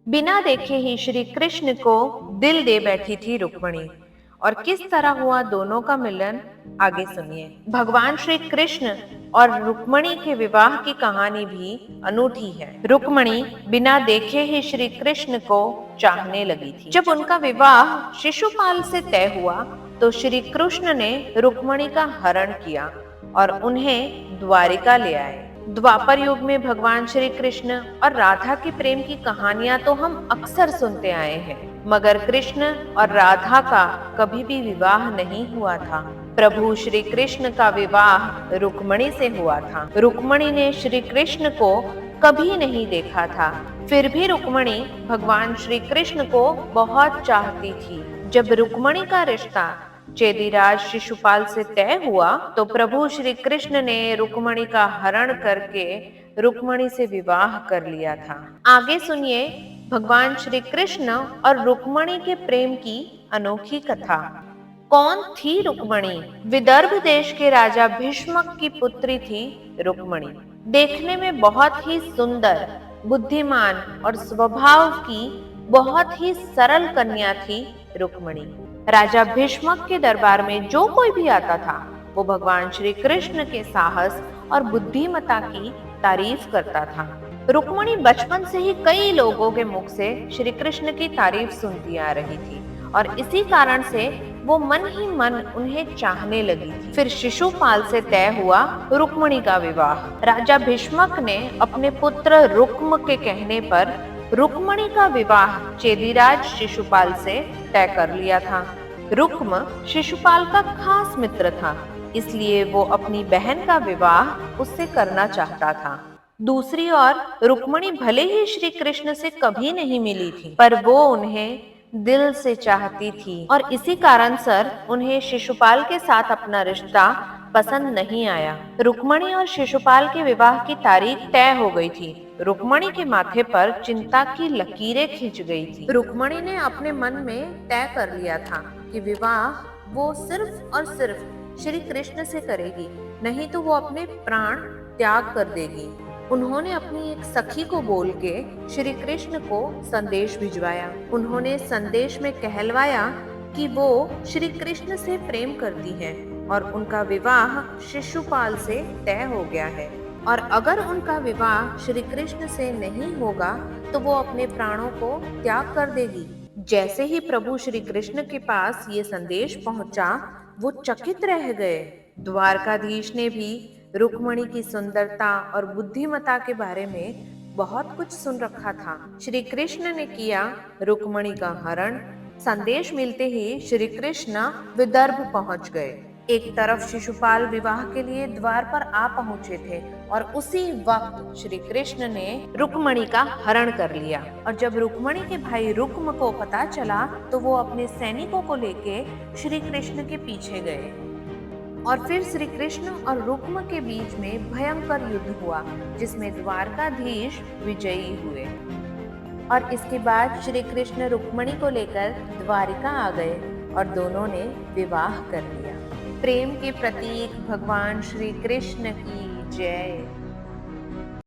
बिना देखे ही श्री कृष्ण को दिल दे बैठी थी रुक्मणी। और किस तरह हुआ दोनों का मिलन, आगे सुनिए। भगवान श्री कृष्ण और रुक्मणी के विवाह की कहानी भी अनूठी है। रुक्मणी बिना देखे ही श्री कृष्ण को चाहने लगी थी। जब उनका विवाह शिशुपाल से तय हुआ तो श्री कृष्ण ने रुक्मणी का हरण किया और उन्हें द्वारिका ले आए। द्वापर युग में भगवान श्री कृष्ण और राधा की प्रेम की कहानियां तो हम अक्सर सुनते आए हैं, मगर कृष्ण और राधा का कभी भी विवाह नहीं हुआ था। प्रभु श्री कृष्ण का विवाह रुक्मणी से हुआ था। रुक्मणी ने श्री कृष्ण को कभी नहीं देखा था, फिर भी रुक्मणी भगवान श्री कृष्ण को बहुत चाहती थी। जब रुक्मणी का रिश्ता चेदीराज शिशुपाल से तय हुआ तो प्रभु श्री कृष्ण ने रुक्मणी का हरण करके रुक्मणी से विवाह कर लिया था। आगे सुनिए भगवान श्री कृष्ण और रुक्मणी के प्रेम की अनोखी कथा। कौन थी रुक्मणी? विदर्भ देश के राजा भीष्मक की पुत्री थी रुक्मणी। देखने में बहुत ही सुंदर, बुद्धिमान और स्वभाव की बहुत ही सरल कन्या थी रुक्मणी। राजा भीष्मक के दरबार में जो कोई भी आता था वो भगवान श्री कृष्ण के साहस और बुद्धिमता की तारीफ करता था। रुक्मणी बचपन से ही कई लोगों के मुख से श्री कृष्ण की तारीफ सुनती आ रही थी और इसी कारण से वो मन ही मन उन्हें चाहने लगी थी। फिर शिशुपाल से तय हुआ रुक्मणी का विवाह। राजा भीष्मक ने अपने पुत्र रुक्म के कहने पर रुक्मणी का विवाह चेदीराज शिशुपाल से तय कर लिया था। रुक्म शिशुपाल का खास मित्र था, इसलिए वो अपनी बहन का विवाह उससे करना चाहता था। दूसरी ओर रुक्मणी भले ही श्री कृष्ण से कभी नहीं मिली थी, पर वो उन्हें दिल से चाहती थी और इसी कारण सर उन्हें शिशुपाल के साथ अपना रिश्ता पसंद नहीं आया। रुक्मणी और शिशुपाल के विवाह की तारीख तय हो गई थी। रुक्मणी के माथे पर चिंता की लकीरें खिंच गई थी। रुक्मणी ने अपने मन में तय कर लिया था कि विवाह वो सिर्फ और सिर्फ श्री कृष्ण से करेगी, नहीं तो वो अपने प्राण त्याग कर देगी। उन्होंने अपनी एक सखी को बोल के श्री कृष्ण को संदेश भिजवाया। उन्होंने संदेश में कहलवाया कि वो श्री कृष्ण से प्रेम करती है और उनका विवाह शिशुपाल से तय हो गया है और अगर उनका विवाह श्री कृष्ण से नहीं होगा तो वो अपने प्राणों को त्याग कर देगी। जैसे ही प्रभु श्री कृष्ण के पास ये संदेश पहुंचा, वो चकित रह गए। द्वारकाधीश ने भी रुक्मणी की सुंदरता और बुद्धिमता के बारे में बहुत कुछ सुन रखा था। श्री कृष्ण ने किया रुक्मणी का हरण। संदेश मिलते ही श्री कृष्ण विदर्भ पहुंच गए। एक तरफ शिशुपाल विवाह के लिए द्वार पर आ पहुंचे थे और उसी वक्त श्री कृष्ण ने रुक्मणी का हरण कर लिया। और जब रुक्मणी के भाई रुक्म को पता चला तो वो अपने सैनिकों को लेके श्री कृष्ण के पीछे गए और फिर श्री कृष्ण और रुक्म के बीच में भयंकर युद्ध हुआ, जिसमें द्वारकाधीश विजयी हुए। और इसके बाद श्री कृष्ण रुक्मणी को लेकर द्वारिका आ गए और दोनों ने विवाह कर लिया। प्रेम के प्रतीक भगवान श्री कृष्ण की जय।